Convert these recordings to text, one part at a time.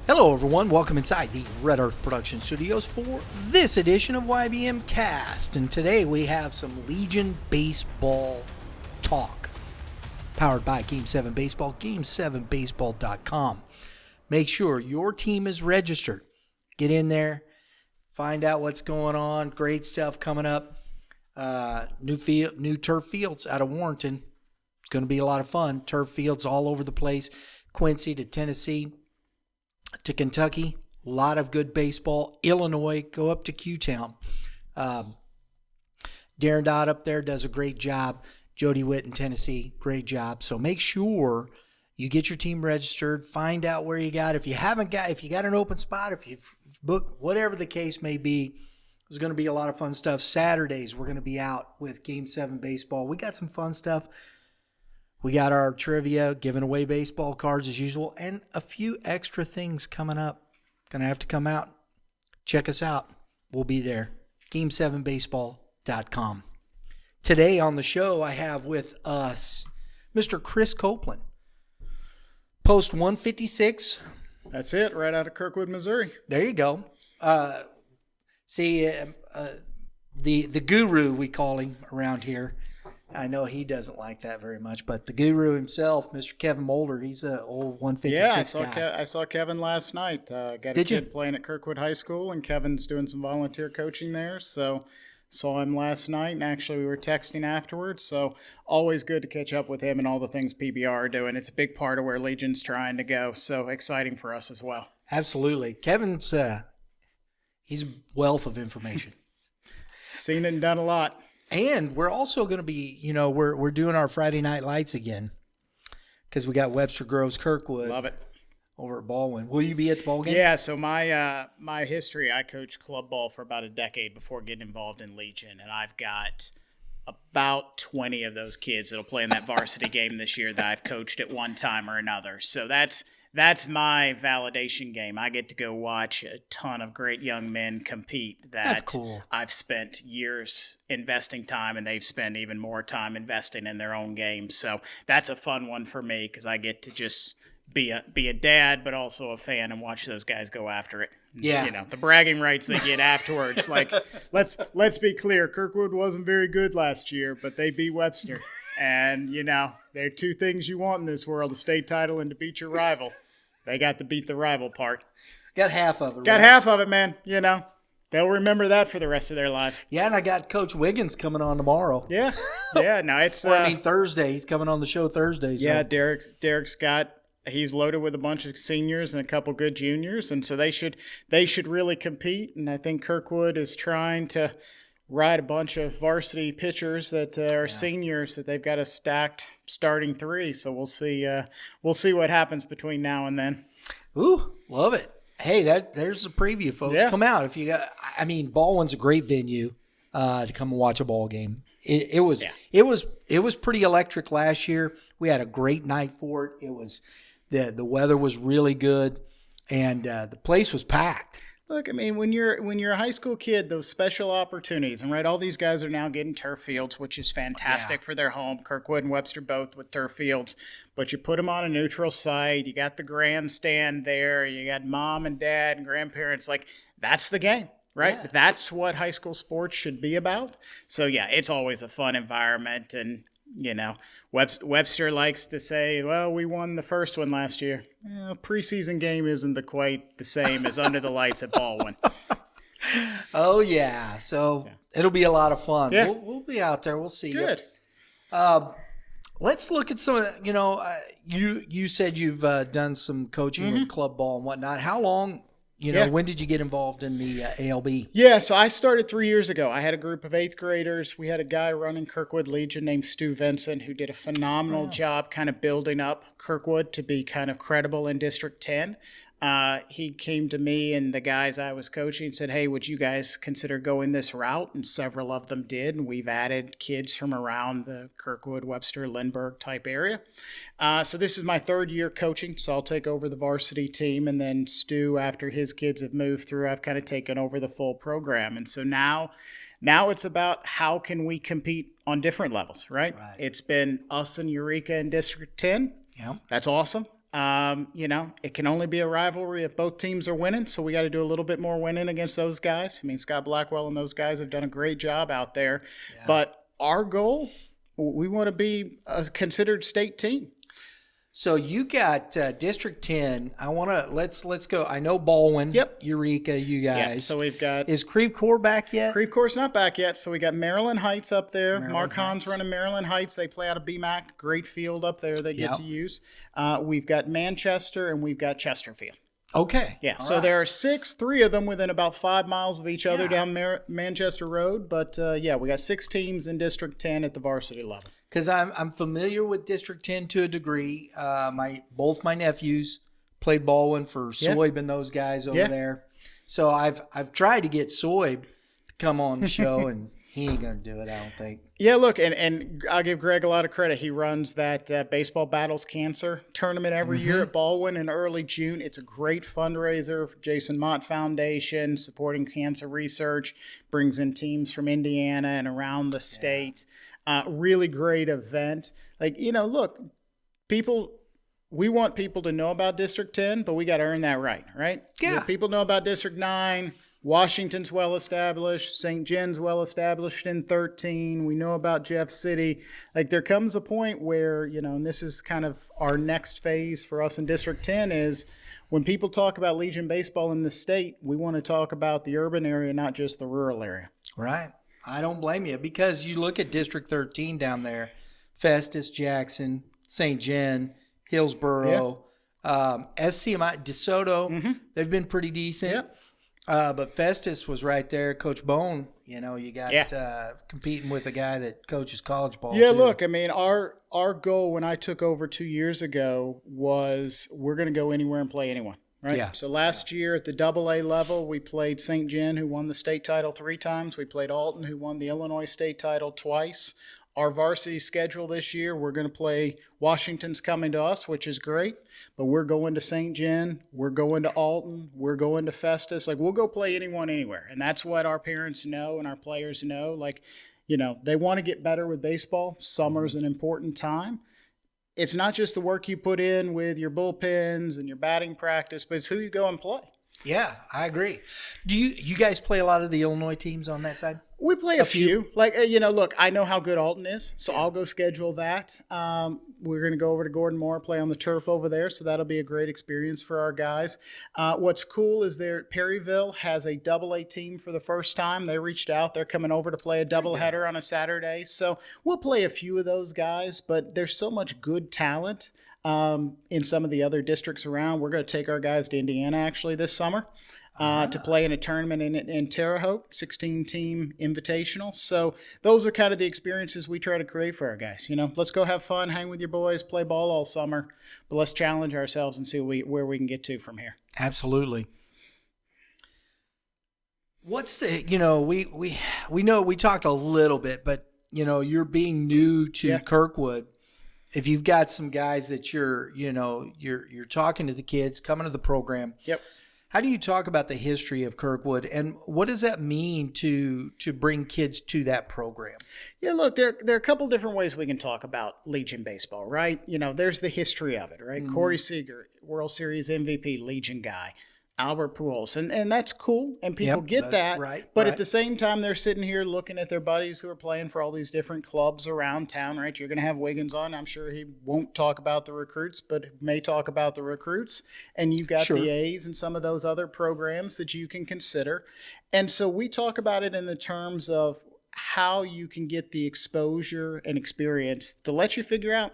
Hello everyone, welcome inside the Red Earth Production Studios for this edition of YBMcast. And today we have some Legion baseball talk, powered by Game 7 Baseball, game7baseball.com. Make sure your team is registered. Get in there, find out what's going on, great stuff coming up. New turf fields out of Warrenton. It's going to be a lot of fun. Turf fields all over the place, Quincy to Tennessee to Kentucky, a lot of good baseball. Illinois, go up to Q-Town. Darren Dodd up there does a great job. Jody Witt in Tennessee, great job. So make sure you get your team registered, find out where you got. If you got an open spot, if you've booked, whatever the case may be, there's going to be a lot of fun stuff. Saturdays, we're going to be out with Game 7 Baseball. We got some fun stuff. We got our trivia, giving away baseball cards as usual, and a few extra things coming up. Going to have to come out. Check us out. We'll be there. Game7baseball.com. Today on the show, I have with us Mr. Chris Copeland. Post 156. That's it, right out of Kirkwood, Missouri. There you go. The guru, we call him around here. I know he doesn't like that very much, but the guru himself, Mr. Kevin Mulder, he's an old 156 guy. I saw Kevin last night. Got a kid playing at Kirkwood High School, and Kevin's doing some volunteer coaching there. So saw him last night, and actually we were texting afterwards. So always good to catch up with him and all the things PBR are doing. It's a big part of where Legion's trying to go. So exciting for us as well. Absolutely. Kevin's he's a wealth of information. Seen it and done a lot. And we're also going to be, we're doing our Friday Night Lights again because we got Webster Groves Kirkwood. Love it. Over at Baldwin. Will you be at the ball game? Yeah, so my history, I coached club ball for about a decade before getting involved in Legion, and I've got about 20 of those kids that'll play in that varsity game this year that I've coached at one time or another. So that's my validation game. I get to go watch a ton of great young men compete That's cool. I've spent years investing time, and they've spent even more time investing in their own games. So that's a fun one for me because I get to just be a dad, but also a fan and watch those guys go after it. Yeah. The bragging rights they get afterwards. Like, let's be clear. Kirkwood wasn't very good last year, but they beat Webster. And, there are two things you want in this world, a state title and to beat your rival. They got to beat the rival part. Got half of it, Got half of it, man. They'll remember that for the rest of their lives. Yeah, and I got Coach Wiggins coming on tomorrow. Yeah. No, it's Thursday. He's coming on the show Thursday. So. Yeah, Derek Scott. He's loaded with a bunch of seniors and a couple good juniors, and so they should really compete. And I think Kirkwood is trying to ride a bunch of varsity pitchers that are seniors that they've got a stacked starting three. So we'll see what happens between now and then. Ooh, love it. Hey, there's a preview, folks. Yeah. Come out if you got. Baldwin's a great venue to come and watch a ball game. It was pretty electric last year. We had a great night for it. It was. The weather was really good, and the place was packed. Look, when you're a high school kid, those special opportunities, and all these guys are now getting turf fields, which is fantastic for their home. Kirkwood and Webster both with turf fields, but you put them on a neutral site. You got the grandstand there. You got mom and dad and grandparents. That's the game, right? Yeah. That's what high school sports should be about. So it's always a fun environment, and Webster likes to say, well, we won the first one last year. Preseason game isn't quite the same as under the lights at Baldwin. Oh, yeah. So it'll be a lot of fun. Yeah. We'll be out there. We'll see Good. you. Let's look at some of the, you said you've done some coaching with club ball and whatnot. How long? When did you get involved in the A.L.B? Yeah, so I started 3 years ago. I had a group of 8th graders. We had a guy running Kirkwood Legion named Stu Vincent who did a phenomenal job kind of building up Kirkwood to be kind of credible in District 10. He came to me and the guys I was coaching said, hey, would you guys consider going this route? And several of them did. And we've added kids from around the Kirkwood, Webster, Lindbergh type area. So this is my 3rd year coaching. So I'll take over the varsity team. And then Stu, after his kids have moved through, I've kind of taken over the full program. And so now it's about how can we compete on different levels, right? It's been us and Eureka in District 10. Yeah. That's awesome. It can only be a rivalry if both teams are winning, so we got to do a little bit more winning against those guys. I mean, Scott Blackwell and those guys have done a great job out there. Yeah. But our goal, we want to be a considered state team. So you got District 10. I want to let's go. I know Baldwin, yep, Eureka, you guys. Yeah, so we've got. Is Creve Coeur back yet? Creve Coeur's not back yet. So we got Maryland Heights up there. Mark Hahn's running Maryland Heights. They play out of BMAC. Great field up there they get to use. We've got Manchester and we've got Chesterfield. Okay. Yeah. All so there are three of them within about 5 miles of each other down Manchester Road. But we got 6 teams in District 10 at the varsity level. Because I'm familiar with District 10 to a degree. Both my nephews played Baldwin for Soib and those guys over there. So I've tried to get Soib to come on the show, and he ain't gonna do it, I don't think. Yeah, look, and I'll give Greg a lot of credit. He runs that Baseball Battles Cancer tournament every year at Baldwin in early June. It's a great fundraiser for Jason Mott Foundation, supporting cancer research, brings in teams from Indiana and around the state. Really great event. Look, we want people to know about District 10, but we got to earn that right? Yeah. People know about District 9. Washington's well-established. St. John's well-established in 13. We know about Jeff City. There comes a point where, and this is kind of our next phase for us in District 10 is when people talk about Legion baseball in the state, we want to talk about the urban area, not just the rural area. Right. I don't blame you because you look at District 13 down there, Festus, Jackson, St. John, Hillsboro, SCMI, DeSoto, they've been pretty decent. Yep. But Festus was right there. Coach Bone, you got competing with a guy that coaches college ball. Yeah, too. Look, I mean, our goal when I took over 2 years ago was we're going to go anywhere and play anyone. Right. Yeah. So last year at the AA level, we played St. John, who won the state title 3 times. We played Alton, who won the Illinois state title twice. Our varsity schedule this year, we're going to play Washington's coming to us, which is great. But we're going to St. John. We're going to Alton. We're going to Festus. We'll go play anyone, anywhere. And that's what our parents know and our players know. They want to get better with baseball. Summer's an important time. It's not just the work you put in with your bullpens and your batting practice, but it's who you go and play. Yeah, I agree. Do you guys play a lot of the Illinois teams on that side? We play a few. Look, I know how good Alton is, so I'll go schedule that. We're going to go over to Gordon Moore, play on the turf over there, so that'll be a great experience for our guys. What's cool is Perryville has a AA team for the first time. They reached out. They're coming over to play a doubleheader on a Saturday. So we'll play a few of those guys, but there's so much good talent in some of the other districts around. We're going to take our guys to Indiana, actually, this summer. To play in a tournament in Terre Haute, 16-team invitational. So those are kind of the experiences we try to create for our guys. Let's go have fun, hang with your boys, play ball all summer, but let's challenge ourselves and see where we can get to from here. Absolutely. What's we know we talked a little bit, but you're being new to Kirkwood. If you've got some guys that you're talking to the kids coming to the program. Yep. How do you talk about the history of Kirkwood, and what does that mean to bring kids to that program? Yeah, look, there are a couple different ways we can talk about Legion baseball, right? There's the history of it, right? Mm-hmm. Corey Seager, World Series MVP, Legion guy. Albert Pujols, and that's cool, and people get that. Right. But at the same time, they're sitting here looking at their buddies who are playing for all these different clubs around town, right? You're going to have Wiggins on. I'm sure he won't talk about the recruits, but may talk about the recruits. And you've got the A's and some of those other programs that you can consider. And so we talk about it in the terms of how you can get the exposure and experience to let you figure out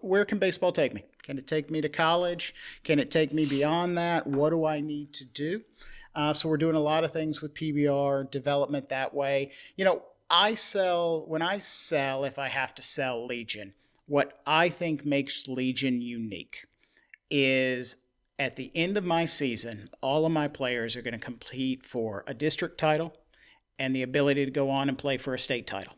where can baseball take me? Can it take me to college? Can it take me beyond that? What do I need to do? So we're doing a lot of things with PBR development that way. When I sell, if I have to sell Legion, what I think makes Legion unique is at the end of my season, all of my players are going to compete for a district title and the ability to go on and play for a state title.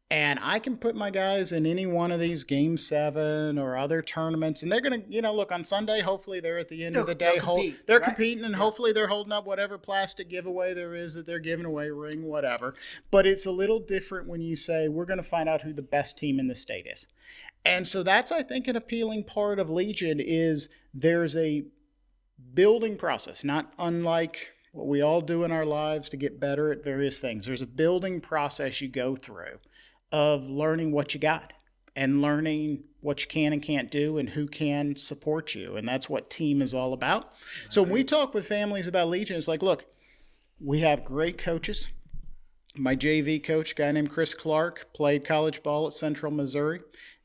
And I can put my guys in any one of these Game 7 or other tournaments, and they're going to, look, on Sunday, hopefully they're at the end of the day. They're competing, and hopefully they're holding up whatever plastic giveaway there is that they're giving away, ring, whatever. But it's a little different when you say, we're going to find out who the best team in the state is. And so that's, I think, an appealing part of Legion is there's a building process, not unlike what we all do in our lives to get better at various things. There's a building process you go through of learning what you got and learning what you can and can't do and who can support you. And that's what team is all about. Right. So when we talk with families about Legion, it's like, look, we have great coaches. My JV coach, a guy named Chris Clark, played college ball at Central Missouri.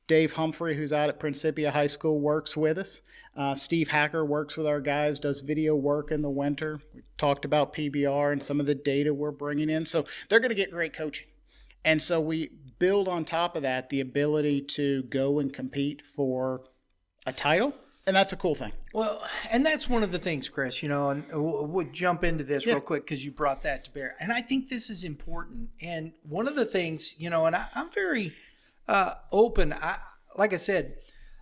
Dave Humphrey, who's out at Principia High School, works with us. Steve Hacker works with our guys, does video work in the winter. We talked about PBR and some of the data we're bringing in. So they're going to get great coaching. And so we build on top of that the ability to go and compete for a title. And that's a cool thing. Well, and that's one of the things, Chris, and we'll jump into this real quick because you brought that to bear. And I think this is important. And one of the things, and I'm very open. Like I said,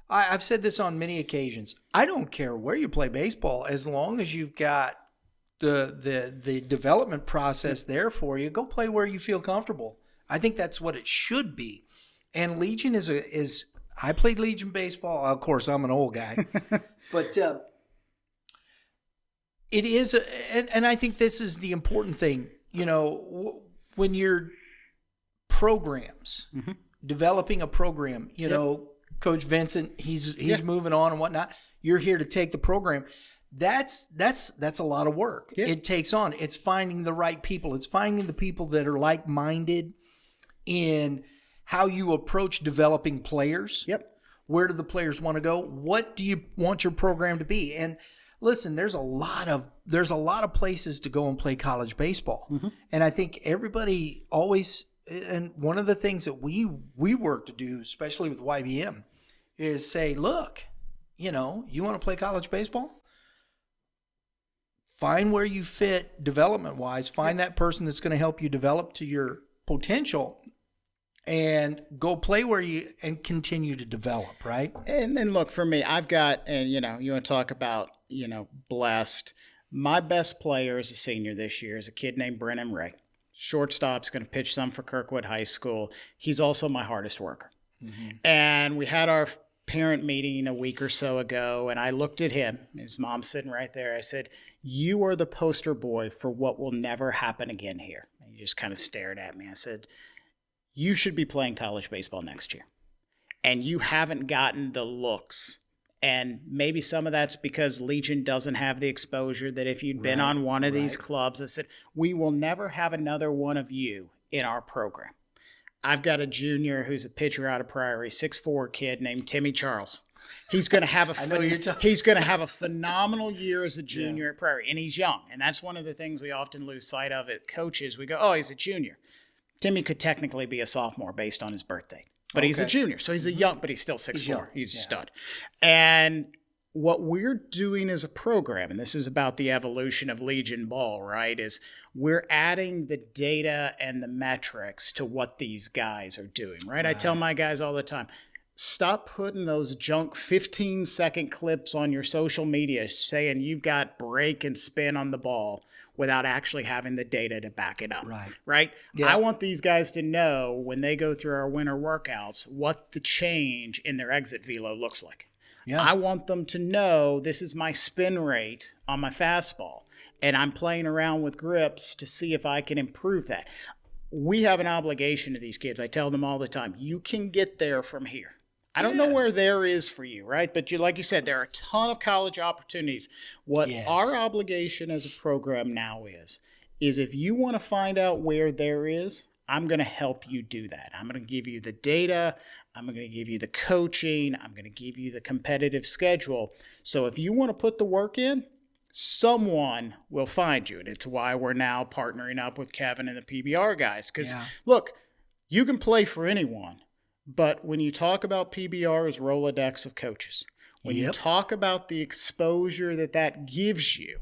I've said this on many occasions. I don't care where you play baseball as long as you've got the development process there for you. Go play where you feel comfortable. I think that's what it should be. And Legion is I played Legion baseball. Of course, I'm an old guy. But it is, and I think this is the important thing, when you're programs, developing a program, Coach Vincent, he's moving on and whatnot. You're here to take the program. That's a lot of work. Yeah. It takes on. It's finding the right people. It's finding the people that are like-minded in how you approach developing players. Yep. Where do the players want to go? What do you want your program to be? And listen, there's a lot of places to go and play college baseball. Mm-hmm. And I think everybody always, and one of the things that we work to do, especially with YBM, is say, look, you want to play college baseball? Find where you fit development-wise. Find that person that's going to help you develop to your potential and go play where you and continue to develop, right? And then look, for me, I've got, and you want to talk about, blessed. My best player as a senior this year is a kid named Brennan Ray. Shortstop's going to pitch some for Kirkwood High School. He's also my hardest worker. Mm-hmm. And we had our parent meeting a week or so ago, and I looked at him. His mom's sitting right there. I said, "You are the poster boy for what will never happen again here." And he just kind of stared at me. I said, "You should be playing college baseball next year. And you haven't gotten the looks. And maybe some of that's because Legion doesn't have the exposure that if you'd been on one of these clubs." I said, "We will never have another one of you in our program." I've got a junior who's a pitcher out of Prairie, 6'4" kid named Timmy Charles. He's going to have a phenomenal year as a junior at Prairie, and he's young. And that's one of the things we often lose sight of at coaches. We go, "Oh, he's a junior." Timmy could technically be a sophomore based on his birthday, but he's a junior. So he's a young, but he's still 6'4". He's a stud. And what we're doing as a program, and this is about the evolution of Legion Ball, right, is we're adding the data and the metrics to what these guys are doing, right? I tell my guys all the time, stop putting those junk 15-second clips on your social media saying you've got break and spin on the ball without actually having the data to back it up, right? Yeah. I want these guys to know when they go through our winter workouts what the change in their exit velo looks like. Yeah. I want them to know this is my spin rate on my fastball, and I'm playing around with grips to see if I can improve that. We have an obligation to these kids. I tell them all the time, you can get there from here. I don't know where there is for you, right? But like you said, there are a ton of college opportunities. What our obligation as a program now is if you want to find out where there is, I'm going to help you do that. I'm going to give you the data. I'm going to give you the coaching. I'm going to give you the competitive schedule. So if you want to put the work in, someone will find you. And it's why we're now partnering up with Kevin and the PBR guys. Because, look, you can play for anyone. But when you talk about PBR's Rolodex of coaches, when you talk about the exposure that gives you,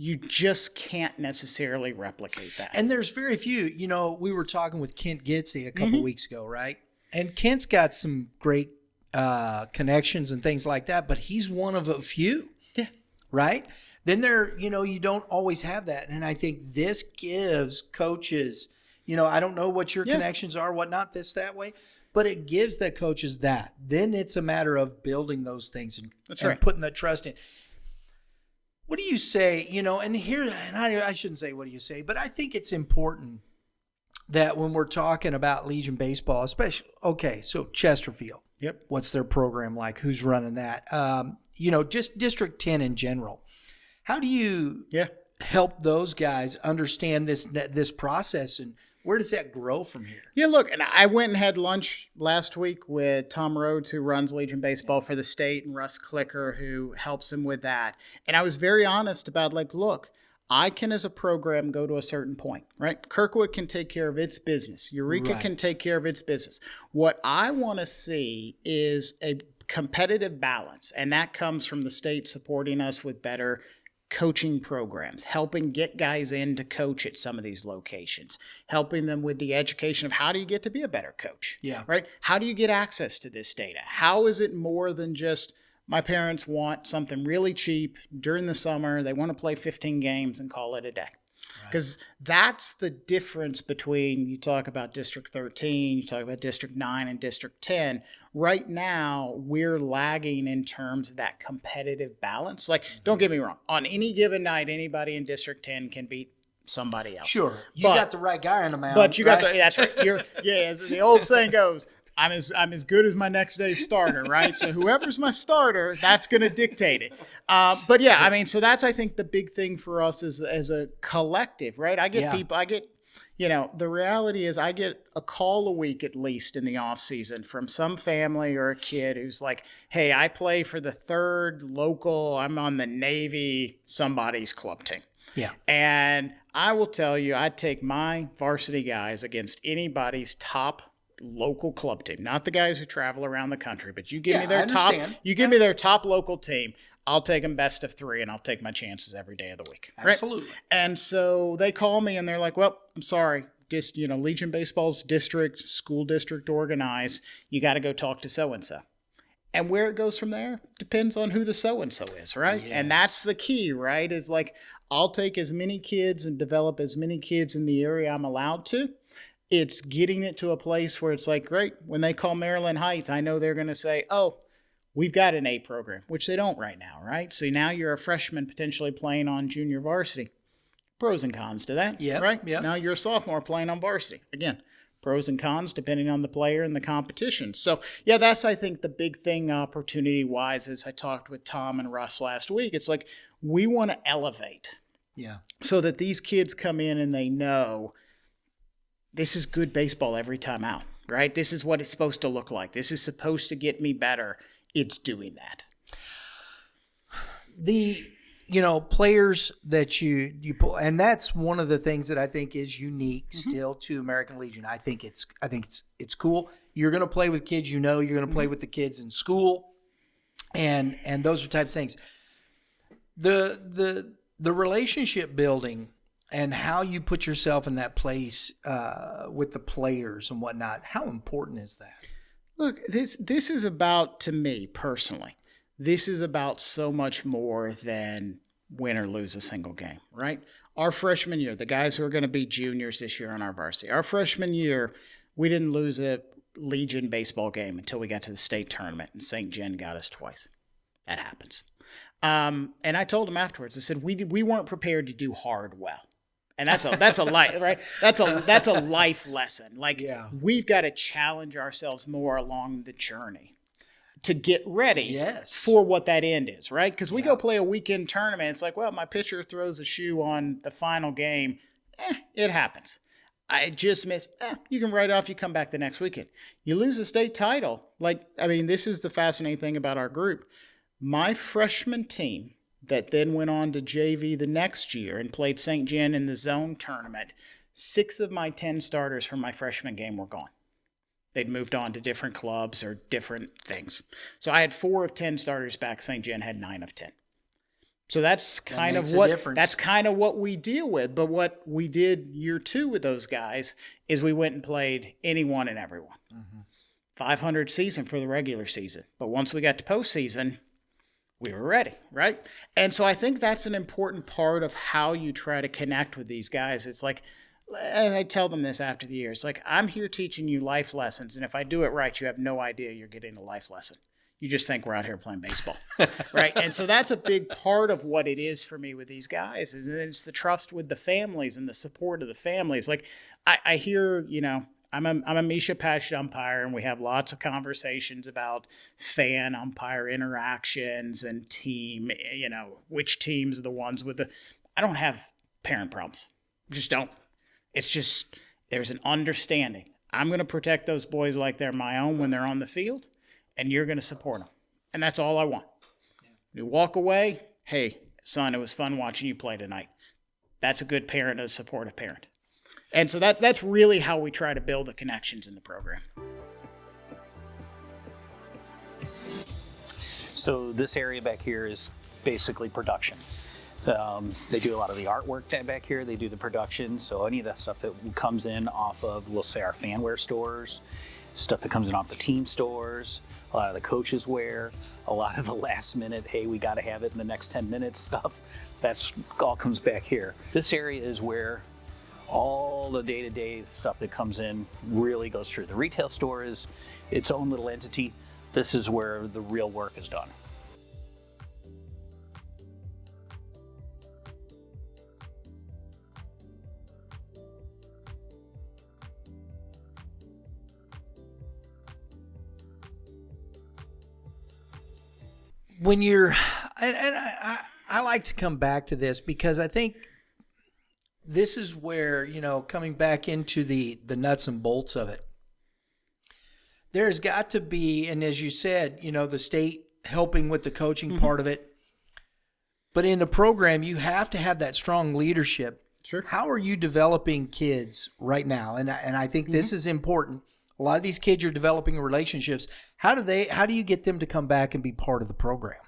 you just can't necessarily replicate that. And there's very few. We were talking with Kent Gitsy a couple weeks ago, right? And Kent's got some great connections and things like that, but he's one of a few. Yeah. Right? Then you don't always have that. And I think this gives coaches, I don't know what your connections are, whatnot, this, that way, but it gives the coaches that. Then it's a matter of building those things and putting that trust in. What do you say, and I shouldn't say what do you say, but I think it's important that when we're talking about Legion baseball, especially, so Chesterfield. Yep. What's their program like? Who's running that? Just District 10 in general. How do you help those guys understand this process, and where does that grow from here? Yeah, look, and I went and had lunch last week with Tom Rhodes, who runs Legion Baseball for the state, and Russ Clicker, who helps him with that. And I was very honest about, look, I can, as a program, go to a certain point, right? Kirkwood can take care of its business. Eureka can take care of its business. What I want to see is a competitive balance, and that comes from the state supporting us with better coaching programs, helping get guys in to coach at some of these locations, helping them with the education of how do you get to be a better coach, right? How do you get access to this data? How is it more than just my parents want something really cheap during the summer, they want to play 15 games and call it a day? Because that's the difference between, you talk about District 13, you talk about District 9 and District 10. Right now, we're lagging in terms of that competitive balance. Don't get me wrong. On any given night, anybody in District 10 can beat somebody else. Sure. You got the right guy on the mound. But that's right. As the old saying goes, I'm as good as my next day's starter, right? So whoever's my starter, that's going to dictate it. So that's, I think, the big thing for us as a collective, right? The reality is I get a call a week at least in the off season from some family or a kid who's like, hey, I play for the third local, I'm on the Navy somebody's club team. Yeah. And I will tell you, I take my varsity guys against anybody's top local club team, not the guys who travel around the country, but you give me their top local team. I'll take them best of 3, and I'll take my chances every day of the week. Right? Absolutely. And so they call me, and they're like, well, I'm sorry. Legion Baseball's school district organized. You got to go talk to so-and-so. And where it goes from there depends on who the so-and-so is, right? Yes. And that's the key, right? Is I'll take as many kids and develop as many kids in the area I'm allowed to. It's getting it to a place where it's great, when they call Maryland Heights, I know they're going to say, oh, we've got an A program, which they don't right now, right? So now you're a freshman potentially playing on junior varsity. Pros and cons to that, right? Yep. Now you're a sophomore playing on varsity. Again, pros and cons depending on the player and the competition. So, that's, I think, the big thing opportunity-wise, as I talked with Tom and Russ last week. It's we want to elevate so that these kids come in and they know this is good baseball every time out, right? This is what it's supposed to look like. This is supposed to get me better. It's doing that. The players that you pull, and that's one of the things that I think is unique still to American Legion. I think it's cool. You're going to play with kids, you're going to play with the kids in school, and those are types of things. The relationship building and how you put yourself in that place with the players and whatnot, how important is that? Look, this is about, to me personally, this is about so much more than win or lose a single game, right? Our freshman year, the guys who are going to be juniors this year on our varsity, our freshman year, we didn't lose a Legion baseball game until we got to the state tournament, and St. Jen got us twice. That happens. And I told him afterwards, I said, we weren't prepared to do hard well. And that's a life, right? That's a life lesson. We've got to challenge ourselves more along the journey to get ready for what that end is, right? Because we go play a weekend tournament. It's my pitcher throws a shoe on the final game. It happens. I just missed. You can write off. You come back the next weekend. You lose a state title. This is the fascinating thing about our group. My freshman team that then went on to JV the next year and played St. Jen in the zone tournament, 6 of my 10 starters from my freshman game were gone. They'd moved on to different clubs or different things. So I had 4 of 10 starters back. St. Jen had 9 of 10. So that's kind of what we deal with. But what we did year 2 with those guys is we went and played anyone and everyone. 500 season for the regular season. But once we got to postseason, we were ready, right? And so I think that's an important part of how you try to connect with these guys. It's like, and I tell them this after the year, it's like, I'm here teaching you life lessons, and if I do it right, you have no idea you're getting a life lesson. You just think we're out here playing baseball, right? And so that's a big part of what it is for me with these guys, is it's the trust with the families and the support of the families. Like I hear, I'm a Misha Pash umpire, and we have lots of conversations about fan umpire interactions and team, which teams are the ones with I don't have parent problems. Just don't. It's just, there's an understanding. I'm going to protect those boys like they're my own when they're on the field, and you're going to support them. And that's all I want. You walk away, hey, son, it was fun watching you play tonight. That's a good parent, a supportive parent. And so that's really how we try to build the connections in the program. So this area back here is basically production. They do a lot of the artwork back here. They do the production. So any of that stuff that comes in off of, we'll say, our fanware stores, stuff that comes in off the team stores, a lot of the coaches wear, a lot of the last minute, hey, we got to have it in the next 10 minutes stuff. That's all comes back here. This area is where all the day-to-day stuff that comes in really goes through. The retail store is its own little entity. This is where the real work is done. When you're, and I like to come back to this because I think this is where, coming back into the nuts and bolts of it, there's got to be, and as you said, the state helping with the coaching part of it, but in the program, you have to have that strong leadership. Sure. How are you developing kids right now? And I think this is important. A lot of these kids are developing relationships. How do you get them to come back and be part of the program?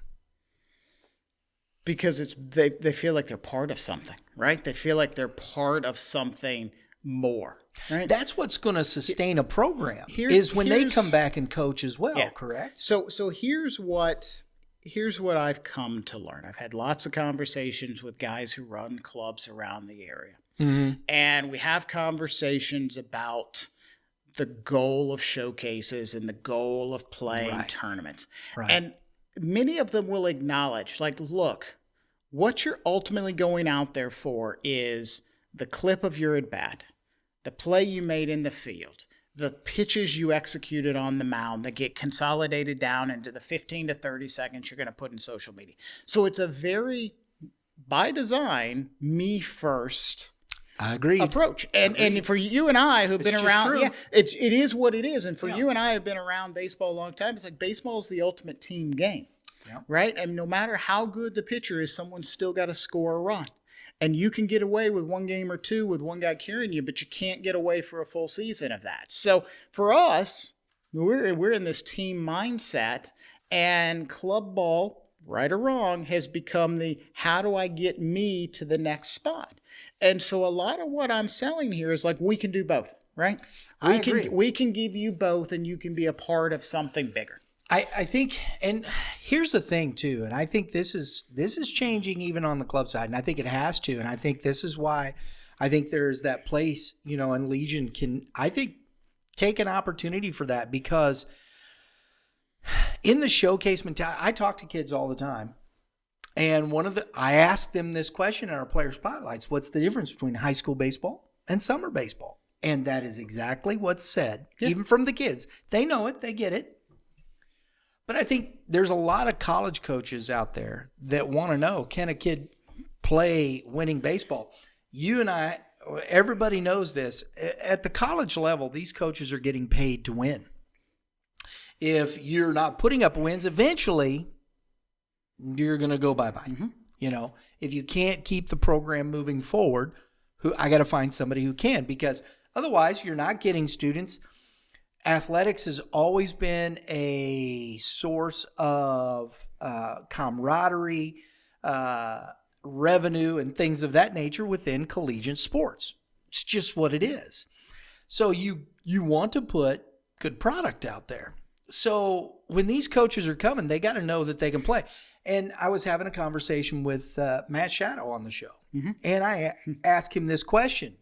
Because they feel like they're part of something, right? They feel like they're part of something more, right? That's what's going to sustain a program is when they come back and coach as well, correct? So here's what I've come to learn. I've had lots of conversations with guys who run clubs around the area. Mm-hmm. And we have conversations about the goal of showcases and the goal of playing tournaments. Right. And many of them will acknowledge, like, look, what you're ultimately going out there for is the clip of your at-bat, the play you made in the field, the pitches you executed on the mound that get consolidated down into the 15 to 30 seconds you're going to put in social media. So it's a very, by design, me first I agree. approach. And for you and I who've been around, it is what it is. And for you and I have been around baseball a long time, it's like baseball is the ultimate team game, right? And no matter how good the pitcher is, someone's still got to score a run. And you can get away with one game or two with one guy carrying you, but you can't get away for a full season of that. So for us, we're in this team mindset, and club ball, right or wrong, has become the how do I get me to the next spot? And so a lot of what I'm selling here is like, we can do both, right? We can give you both, and you can be a part of something bigger. I think, and here's the thing too, and I think this is changing even on the club side, and I think it has to, and I think this is why I think there's that place, and Legion can, I think, take an opportunity for that, because in the showcase mentality, I talk to kids all the time, and I ask them this question in our player spotlights: what's the difference between high school baseball and summer baseball? And that is exactly what's said, even from the kids. They know it, they get it. But I think there's a lot of college coaches out there that want to know, can a kid play winning baseball? You and I, everybody knows this. At the college level, these coaches are getting paid to win. If you're not putting up wins, eventually you're going to go bye-bye. Mm-hmm. If you can't keep the program moving forward, I got to find somebody who can, because otherwise you're not getting students. Athletics has always been a source of camaraderie, revenue and things of that nature within collegiate sports. It's just what it is. So you want to put good product out there. So when these coaches are coming, they got to know that they can play. And I was having a conversation with Matt Shadow on the show, and I asked him this question.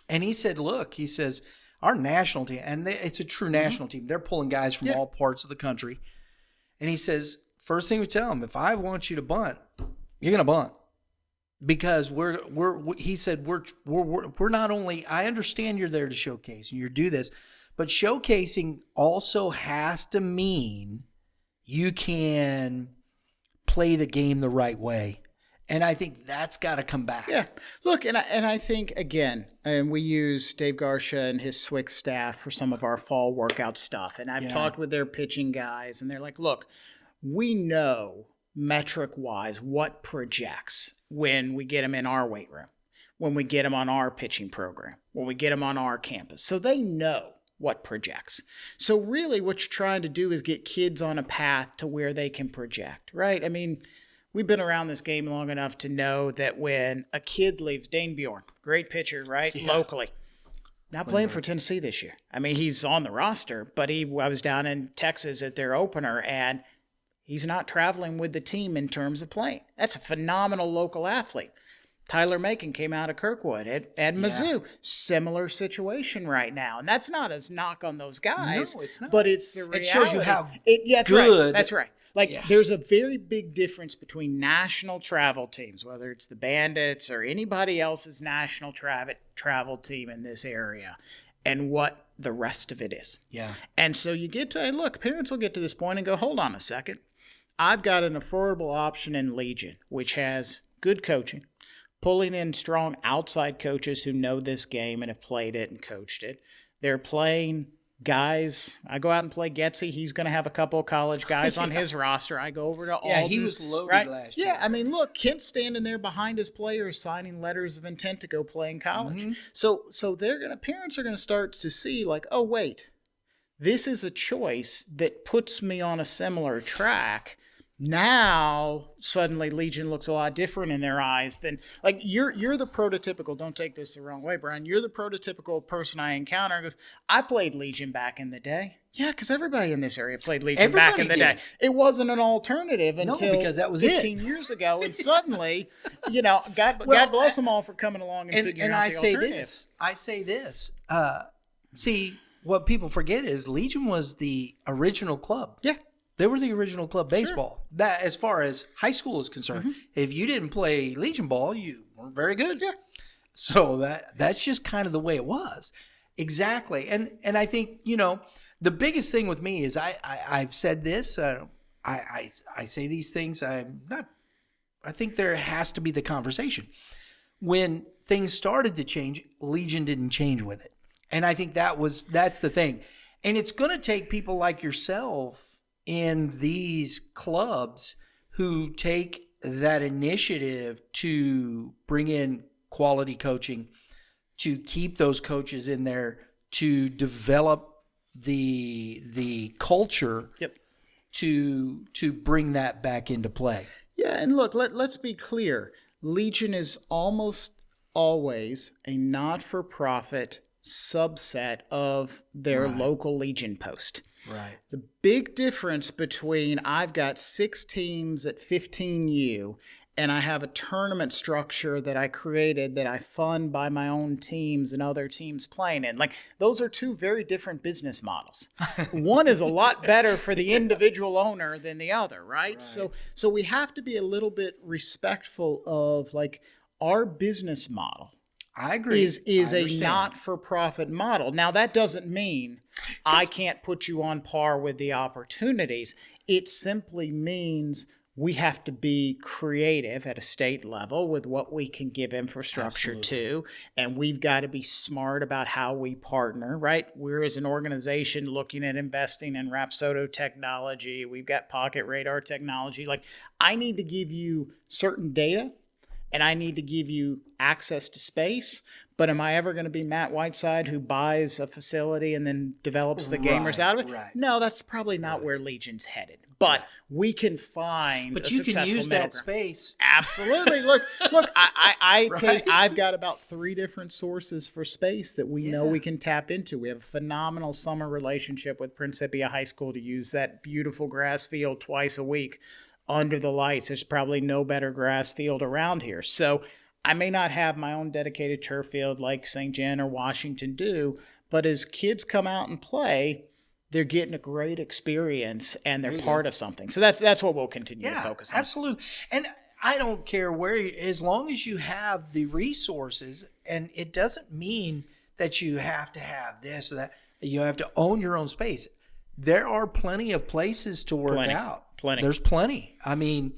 And he said, look, he says, our national team, and it's a true national team. They're pulling guys from all parts of the country. And he says, first thing we tell them, if I want you to bunt, you're going to bunt. Because he said, we're not only, I understand you're there to showcase and you do this, but showcasing also has to mean you can play the game the right way. And I think that's got to come back. Yeah. Look, and I think, again, and we use Dave Garcia and his SWIC staff for some of our fall workout stuff. And I've talked with their pitching guys, and they're like, look, we know metric-wise what projects when we get them in our weight room, when we get them on our pitching program, when we get them on our campus. So they know what projects. So really what you're trying to do is get kids on a path to where they can project, right? I mean, we've been around this game long enough to know that when a kid leaves, Dane Bjorn, great pitcher, right? Yeah. Locally. Not playing for Tennessee this year. I mean, he's on the roster, but I was down in Texas at their opener, and he's not traveling with the team in terms of playing. That's a phenomenal local athlete. Tyler Macon came out of Kirkwood at Mizzou. Similar situation right now. And that's not a knock on those guys. No, it's not. But it's the reality. It shows you how that's good. Right. That's right. Like, there's a very big difference between national travel teams, whether it's the Bandits or anybody else's national travel team in this area, and what the rest of it is. Yeah. And so you get to, and look, parents will get to this point and go, hold on a second. I've got an affordable option in Legion, which has good coaching, pulling in strong outside coaches who know this game and have played it and coached it. They're playing guys. I go out and play Getsy. He's going to have a couple of college guys on his roster. I go over to Alden. Yeah, he was loaded last year. Yeah, I mean, look, Kent's standing there behind his players signing letters of intent to go play in college. So parents are going to start to see like, oh, wait, this is a choice that puts me on a similar track. Now, suddenly, Legion looks a lot different in their eyes than, like, you're the prototypical, don't take this the wrong way, Brian, you're the prototypical person I encounter who goes, I played Legion back in the day. Yeah, because everybody in this area played Legion back in the day. It wasn't an alternative until because that was 15 years ago, and suddenly, God bless them all for coming along and figuring out the alternative. I say this. See, what people forget is Legion was the original club. Yeah. They were the original club baseball. Sure. That, as far as high school is concerned, if you didn't play Legion ball, you weren't very good. Yeah. So that's just kind of the way it was. Exactly. And I think, the biggest thing with me is I've said this. I say these things. I think there has to be the conversation. When things started to change, Legion didn't change with it. And I think that's the thing. And it's going to take people like yourself in these clubs who take that initiative to bring in quality coaching, to keep those coaches in there, to develop the culture to bring that back into play. Yeah, and look, let's be clear. Legion is almost always a not-for-profit subset of their local Legion Post. Right. It's a big difference between I've got 6 teams at 15U and I have a tournament structure that I created that I fund by my own teams and other teams playing in. Like, those are 2 very different business models. One is a lot better for the individual owner than the other, right? So we have to be a little bit respectful of, like, our business model. I agree. Is a not-for-profit model. Now, that doesn't mean I can't put you on par with the opportunities. It simply means we have to be creative at a state level with what we can give infrastructure to, and we've got to be smart about how we partner, right? We're, as an organization, looking at investing in Rapsodo technology. We've got pocket radar technology. Like, I need to give you certain data, and I need to give you access to space. But am I ever going to be Matt Whiteside who buys a facility and then develops the gamers out of it? Right. No, that's probably not where Legion's headed. But we can find But a you can successful use middle that ground. space. Absolutely. Look. Right. I've got about 3 different sources for space that we know we can tap into. We have a phenomenal summer relationship with Principia High School to use that beautiful grass field twice a week under the lights. There's probably no better grass field around here. So I may not have my own dedicated turf field like St. John or Washington do, but as kids come out and play, they're getting a great experience and they're part of something. So that's what we'll continue to focus on. Absolutely. And I don't care as long as you have the resources, and it doesn't mean that you have to have this or that. You have to own your own space. There are plenty of places to work out. Plenty. There's plenty. I mean,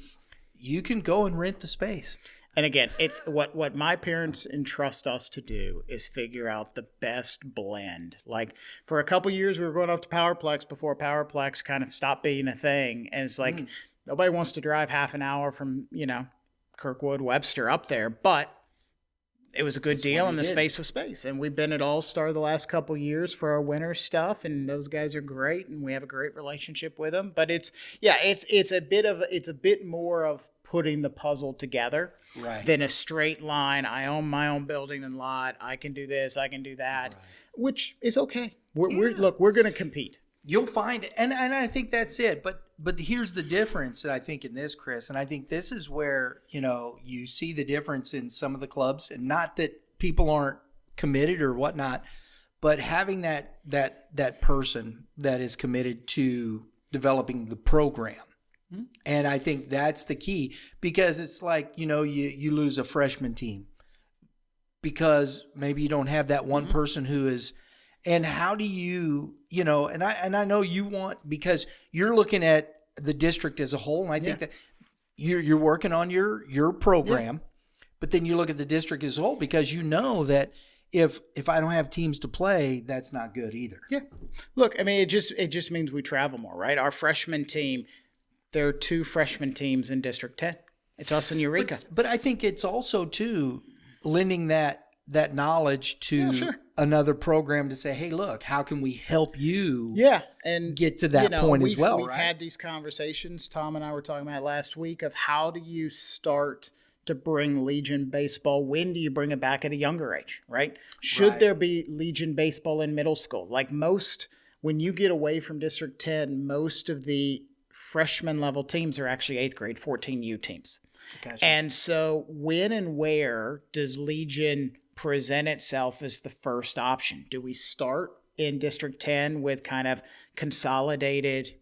you can go and rent the space. And again, it's what my parents entrust us to do is figure out the best blend. Like for a couple years, we were going up to Powerplex before Powerplex kind of stopped being a thing. And it's like nobody wants to drive half an hour from, Kirkwood, Webster up there. But it was a good deal and the space was space. And we've been at All-Star the last couple years for our winter stuff. And those guys are great. And we have a great relationship with them. But it's a bit more of putting the puzzle together than a straight line. I own my own building and lot. I can do this. I can do that, which is okay. We're going to compete. You'll find it. And I think that's it. But here's the difference, I think, in this, Chris. And I think this is where, you see the difference in some of the clubs. And not that people aren't committed or whatnot, but having that person that is committed to developing the program. And I think that's the key, because it's like, you lose a freshman team because maybe you don't have that one person who is, and how do you, and I know you want, because you're looking at the district as a whole. And I think that you're working on your program, but then you look at the district as a whole, because you know that if I don't have teams to play, that's not good either. Yeah. Look, I mean, it just means we travel more, right? Our freshman team, there are 2 freshman teams in District 10. It's us and Eureka. But I think it's also, too, lending that knowledge to another program to say, hey, look, how can we help you and get to that point as well, we've had these conversations, Tom and I were talking about last week, of how do you start to bring Legion baseball? When do you bring it back at a younger age, right? Should there be Legion baseball in middle school? Like when you get away from District 10, most of the freshman level teams are actually 8th grade 14U teams. Gotcha. And so when and where does Legion present itself as the first option? Do we start in District 10 with kind of consolidated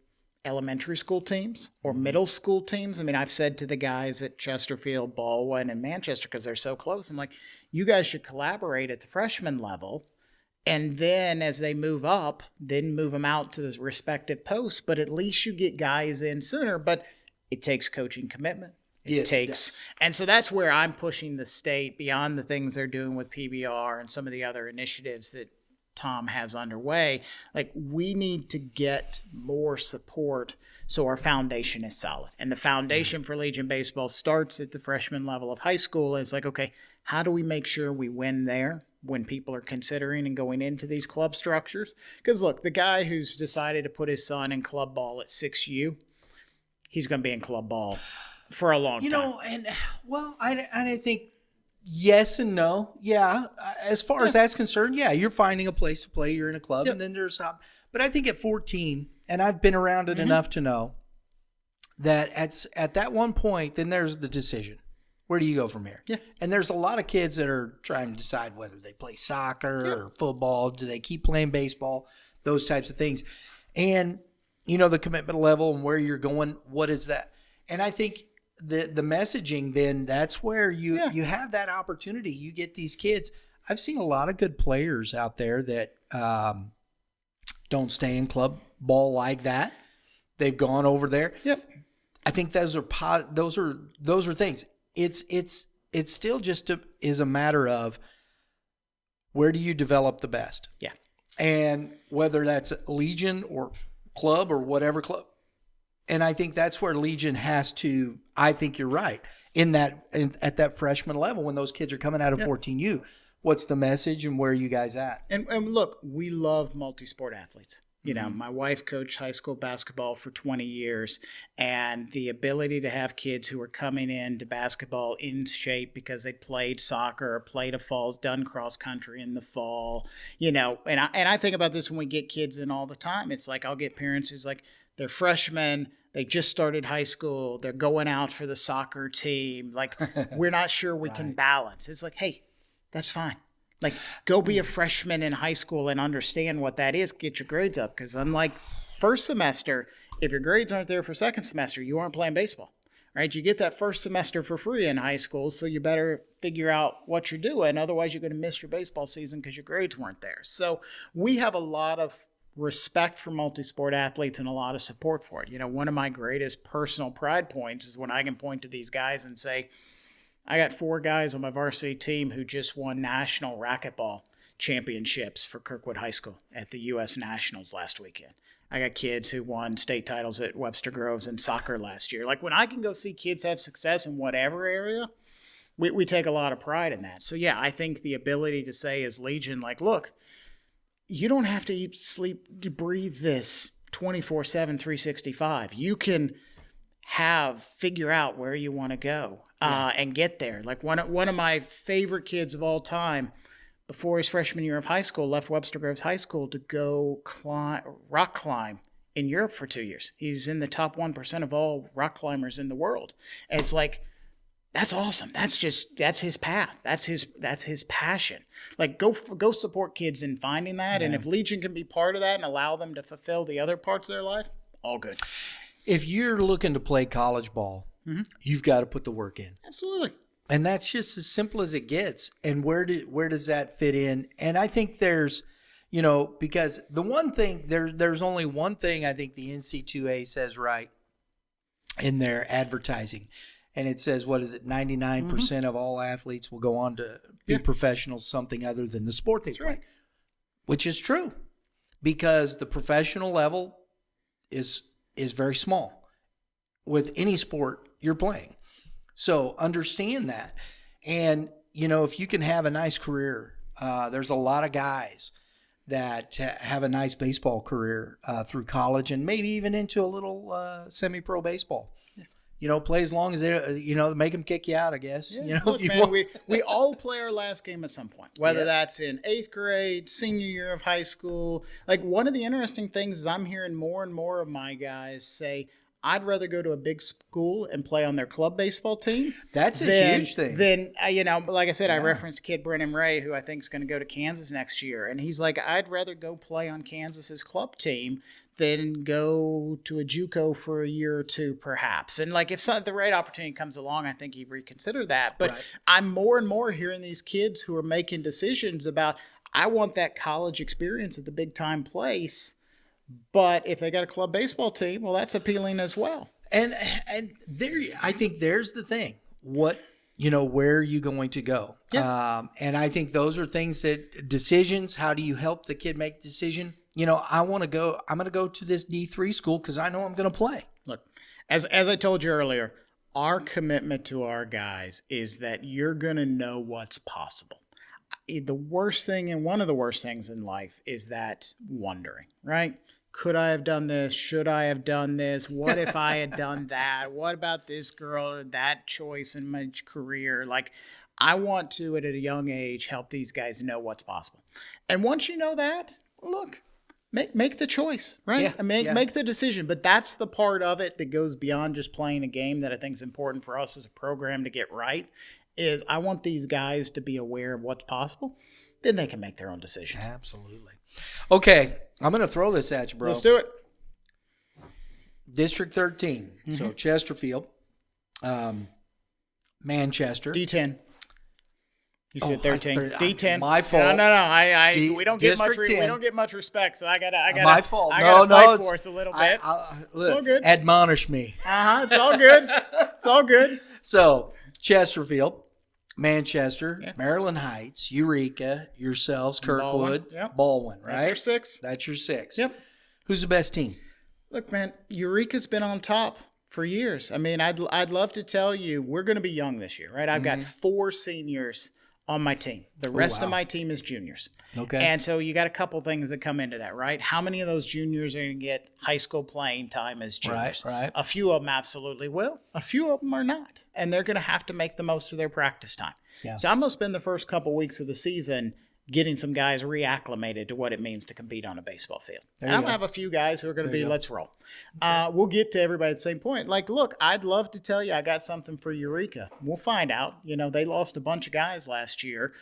elementary school teams or middle school teams? I mean, I've said to the guys at Chesterfield, Baldwin, and Manchester, because they're so close, I'm like, you guys should collaborate at the freshman level. And then as they move up, then move them out to the respective posts. But at least you get guys in sooner. But it takes coaching commitment. It takes. And so that's where I'm pushing the state beyond the things they're doing with PBR and some of the other initiatives that Tom has underway. Like, we need to get more support so our foundation is solid. And the foundation for Legion Baseball starts at the freshman level of high school. It's like, okay, how do we make sure we win there when people are considering and going into these club structures? Because look, the guy who's decided to put his son in club ball at 6U, he's going to be in club ball for a long time. I think yes and no. Yeah, as far as that's concerned, you're finding a place to play. You're in a club, and then there's but I think at 14, and I've been around it enough to know that at that one point, then there's the decision. Where do you go from here? Yeah. And there's a lot of kids that are trying to decide whether they play soccer or football. Do they keep playing baseball? Those types of things. And, the commitment level and where you're going, what is that? And I think the messaging, then that's where you have that opportunity. You get these kids. I've seen a lot of good players out there that don't stay in club ball like that. They've gone over there. Yep. I think those are things. It's still just is a matter of where do you develop the best? Yeah. And whether that's Legion or club or whatever club. And I think that's where Legion has to, I think you're right. at that freshman level when those kids are coming out of 14U. What's the message and where are you guys at? And look, we love multi-sport athletes. You know, my wife coached high school basketball for 20 years, and the ability to have kids who are coming into basketball in shape because they played soccer or played a fall, done cross country in the fall, you know, and I think about this when we get kids in all the time. It's like I'll get parents who's like, they're freshmen, they just started high school, they're going out for the soccer team. Like, we're not sure we can balance. It's like, hey, that's fine. Like, go be a freshman in high school and understand what that is. Get your grades up. Because unlike first semester, if your grades aren't there for second semester, you aren't playing baseball, right? You get that first semester for free in high school, so you better figure out what you're doing. Otherwise, you're going to miss your baseball season because your grades weren't there. So we have a lot of respect for multi-sport athletes and a lot of support for it. You know, one of my greatest personal pride points is when I can point to these guys and say, I got 4 guys on my varsity team who just won national racquetball championships for Kirkwood High School at the U.S. Nationals last weekend. I got kids who won state titles at Webster Groves in soccer last year. Like, when I can go see kids have success in whatever area, we take a lot of pride in that. So, yeah, I think the ability to say as Legion, like, look, you don't have to eat, sleep, breathe this 24/7, 365. You can figure out where you want to go and get there. Like one of my favorite kids of all time, before his freshman year of high school, left Webster Groves High School to go rock climb in Europe for 2 years. He's in the top 1% of all rock climbers in the world. And it's like, that's awesome. That's his path. That's his passion. Like, go support kids in finding that. Yeah. And if Legion can be part of that and allow them to fulfill the other parts of their life, all good. If you're looking to play college ball, you've got to put the work in. Absolutely. And that's just as simple as it gets. And where does that fit in? And I think there's, you know, because the one thing, there's only one thing I think the NC2A says right in their advertising. And it says, what is it, 99% of all athletes will go on to be professionals, something other than the sport they play. Right. Which is true. Because the professional level is very small with any sport you're playing. So understand that. And, you know, if you can have a nice career, there's a lot of guys that have a nice baseball career through college and maybe even into a little semi-pro baseball. Yeah. You know, play as long as they, you know, make them kick you out, I guess. Yeah, you know, look, man, we all play our last game at some point, whether that's in 8th grade, senior year of high school. Like, one of the interesting things is I'm hearing more and more of my guys say, I'd rather go to a big school and play on their club baseball team. That's a huge thing. Then, you know, like I said, I referenced kid Brennan Ray, who I think is going to go to Kansas next year. And he's like, I'd rather go play on Kansas's club team than go to a JUCO for a year or two, perhaps. And like, if the right opportunity comes along, I think he'd reconsider that. But I'm more and more hearing these kids who are making decisions about, I want that college experience at the big time place. But if they got a club baseball team, well, that's appealing as well. And there, I think there's the thing. What, you know, where are you going to go? Yeah. And I think those are things that decisions. How do you help the kid make the decision? You know, I'm going to go to this D3 school because I know I'm going to play. Look, as I told you earlier, our commitment to our guys is that you're going to know what's possible. The worst thing, and one of the worst things in life, is that wondering, right? Could I have done this? Should I have done this? What if I had done that? What about this girl or that choice in my career? Like, I want to, at a young age, help these guys know what's possible. And once you know that, look, make the choice, right? Yeah, make the decision. But that's the part of it that goes beyond just playing a game that I think is important for us as a program to get right, is I want these guys to be aware of what's possible. Then they can make their own decisions. Absolutely. Okay, I'm going to throw this at you, bro. Let's do it. District 13. So Chesterfield, Manchester. D10. You said 13. D10. My fault. No. We don't get much respect, so I gotta. My fault. I gotta fight for us a little bit. It's all good. Admonish me. It's all good. It's all good. So Chesterfield, Manchester, Maryland Heights, Eureka, yourselves, Kirkwood, Baldwin, right? That's your 6. That's your 6. Yep. Who's the best team? Look, man, Eureka's been on top For years. I mean, I'd love to tell you we're going to be young this year, right? I've got 4 seniors on my team. The rest of my team is juniors. Okay. And so you got a couple things that come into that, right? How many of those juniors are going to get high school playing time as juniors? Right. A few of them absolutely will. A few of them are not. And they're going to have to make the most of their practice time. Yeah. So I'm going to spend the first couple weeks of the season getting some guys reacclimated to what it means to compete on a baseball field. And I'll have a few guys who are going to be, let's roll. We'll get to everybody at the same point. Like, look, I'd love to tell you I got something for Eureka. We'll find out. You know, they lost a bunch of guys last year.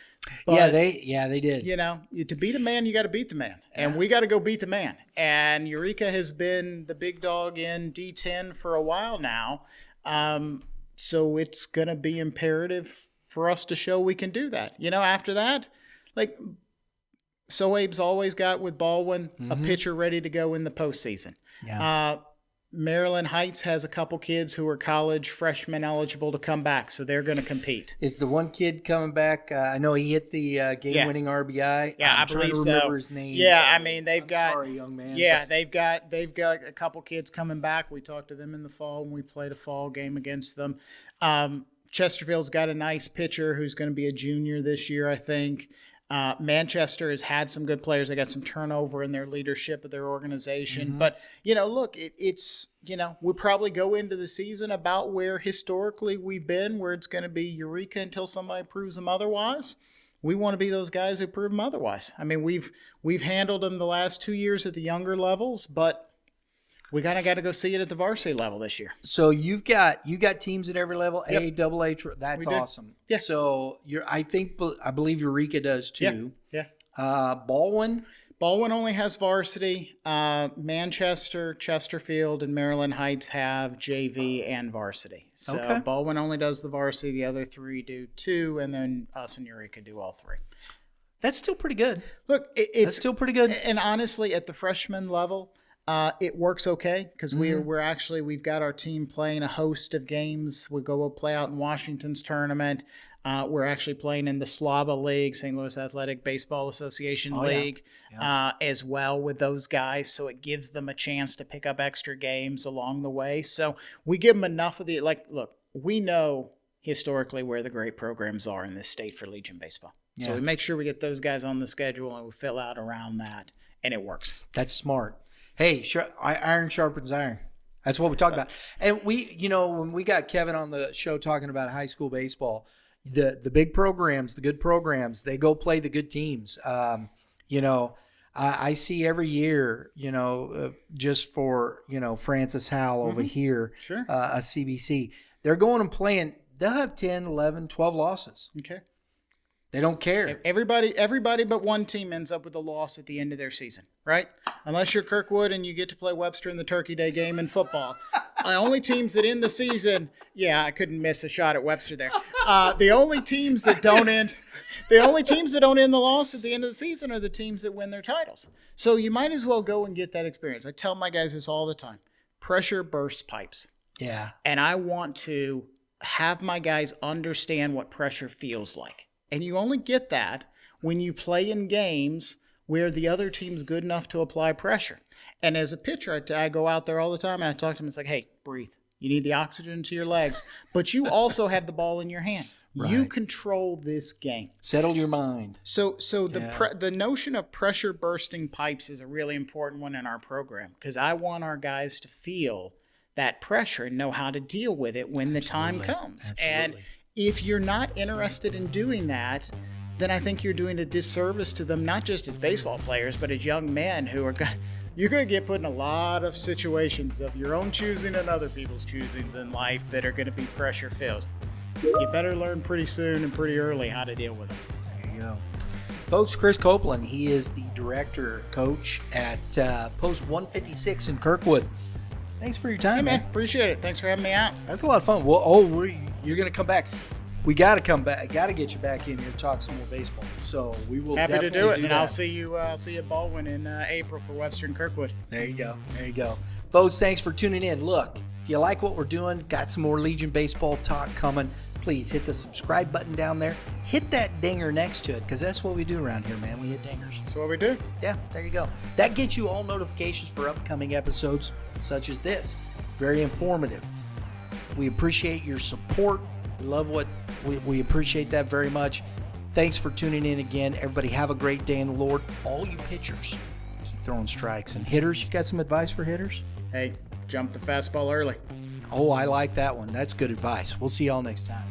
But, they did. You know, to beat a man, you got to beat the man. And we got to go beat the man. And Eureka has been the big dog in D10 for a while now. So it's going to be imperative for us to show we can do that. You know, after that, like, so Abe's always got with Baldwin a pitcher ready to go in the postseason. Yeah. Maryland Heights has a couple kids who are college freshmen eligible to come back, so they're going to compete. Is the one kid coming back? I know he hit the game-winning RBI. Yeah, I'm I believe trying to remember his name. Yeah, I mean they've got. Sorry, young man. Yeah, they've got a couple kids coming back. We talked to them in the fall when we played a fall game against them. Chesterfield's got a nice pitcher who's going to be a junior this year, I think. Manchester has had some good players. They got some turnover in their leadership of their organization. But, you know, look, it's, you know, we probably go into the season about where historically we've been, where it's going to be Eureka until somebody proves them otherwise. We want to be those guys who prove them otherwise. I mean, we've handled them the last 2 years at the younger levels, but we kind of got to go see it at the varsity level this year. So you got teams at every level, A, double A. That's awesome. Yeah. So I believe Eureka does too. Yeah. Baldwin only has varsity. Manchester, Chesterfield, and Maryland Heights have JV and varsity. So Baldwin only does the varsity. The other 3 do 2, and then us and Eureka do all 3. That's still pretty good. Look, that's still pretty good. And honestly, at the freshman level, it works okay because we've got our team playing a host of games. We go play out in Washington's tournament. We're actually playing in the SLABA League, St. Louis Athletic Baseball Association League, as well with those guys. So it gives them a chance to pick up extra games along the way. So we give them enough of look, we know historically where the great programs are in this state for Legion Baseball. Yeah. So we make sure we get those guys on the schedule and we fill out around that, and it works. That's smart. Hey, iron sharpens iron. That's what we talk about. And when we got Kevin on the show talking about high school baseball, the big programs, the good programs, they go play the good teams. I see every year, just for, Francis Howell over here, a CBC, they're going and playing. They'll have 10, 11, 12 losses. Okay. They don't care. Everybody but one team ends up with a loss at the end of their season, right? Unless you're Kirkwood and you get to play Webster in the Turkey Day game in football. The only teams that end the season, I couldn't miss a shot at Webster there. The only teams that don't end the loss at the end of the season are the teams that win their titles. So you might as well go and get that experience. I tell my guys this all the time. Pressure bursts pipes. Yeah. And I want to have my guys understand what pressure feels like. And you only get that when you play in games where the other team's good enough to apply pressure. And as a pitcher, I go out there all the time and I talk to them. It's like, hey, breathe. You need the oxygen to your legs, but you also have the ball in your hand. Right. You control this game. Settle your mind. So the notion of pressure bursting pipes is a really important one in our program because I want our guys to feel that pressure and know how to deal with it when the time comes. Absolutely. And if you're not interested in doing that, then I think you're doing a disservice to them, not just as baseball players, but as young men who are you're going to get put in a lot of situations of your own choosing and other people's choosings in life that are going to be pressure filled. You better learn pretty soon and pretty early how to deal with them. There you go. Folks, Chris Copeland, he is the director coach at Post 156 in Kirkwood. Thanks for your time, man. Appreciate it. Thanks for having me out. That's a lot of fun. Well, you're going to come back. We got to come back. Got to get you back in here to talk some more baseball. So we will happy definitely to do it. do and that. I'll see you at Baldwin in April for Western Kirkwood. There you go. Folks, thanks for tuning in. Look, If you like what we're doing, got some more Legion baseball talk coming, please hit the subscribe button down there. Hit that dinger next to it, because that's what we do around here, man. We hit dingers. That's what we do. Yeah, there you go. That gets you all notifications for upcoming episodes such as this. Very informative. We appreciate your support. We love what we appreciate that very much. Thanks for tuning in again. Everybody have a great day in the Lord. All you pitchers, keep throwing strikes. And hitters, you got some advice for hitters? Hey, jump the fastball early. Oh, I like that one. That's good advice. We'll see y'all next time.